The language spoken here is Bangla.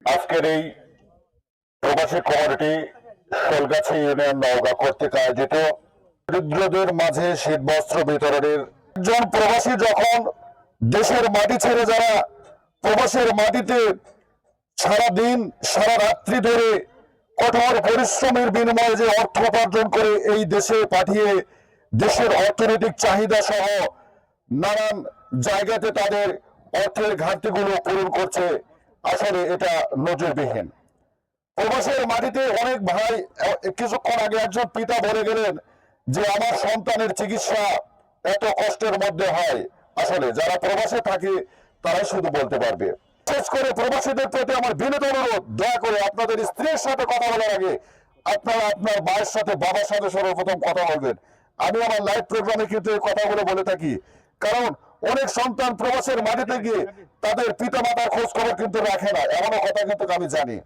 আজকের এই প্রবাসী কমিউনিটি শোলগাছি ইউনিয়ন নওগাঁ কর্তৃক আয়োজিত দরিদ্রদের মাঝে শীতবস্ত্র বিতরণের একজন প্রবাসী যখন দেশের মাটি ছেড়ে যারা প্রবাসের মাটিতে সারা দিন সারা রাত্রি ধরে কঠোর পরিশ্রমের বিনিময়ে যে অর্থ উপার্জন করে এই দেশে পাঠিয়ে দেশের অর্থনৈতিক চাহিদা সহ নানান জায়গাতে তাদের অর্থের ঘাটতিগুলো পূরণ করছে, আসলে এটা নজিরবিহীন। প্রবাসের মাটিতে অনেক ভাই, কিছুক্ষণ আগে একজন পিতা বলে গেলেন যে আমার সন্তানের চিকিৎসা এত কষ্টের মধ্যে হয়। আসলে যারা প্রবাসে থাকে তারাই শুধু বলতে পারবে। বিশেষ করে প্রবাসীদের প্রতি আমার বিনীত অনুরোধ, দয়া করে আপনাদের স্ত্রীর সাথে কথা বলার আগে আপনারা আপনার মায়ের সাথে বাবার সাথে সর্বপ্রথম কথা বলবেন। আমি আমার লাইভ প্রোগ্রামে কিন্তু এই কথাগুলো বলে থাকি, কারণ অনেক সন্তান প্রবাসের মাটিতে গিয়ে তাদের পিতা মাতার খোঁজ খবর কিন্তু রাখে না, এমনও কথা কিন্তু আমি জানি।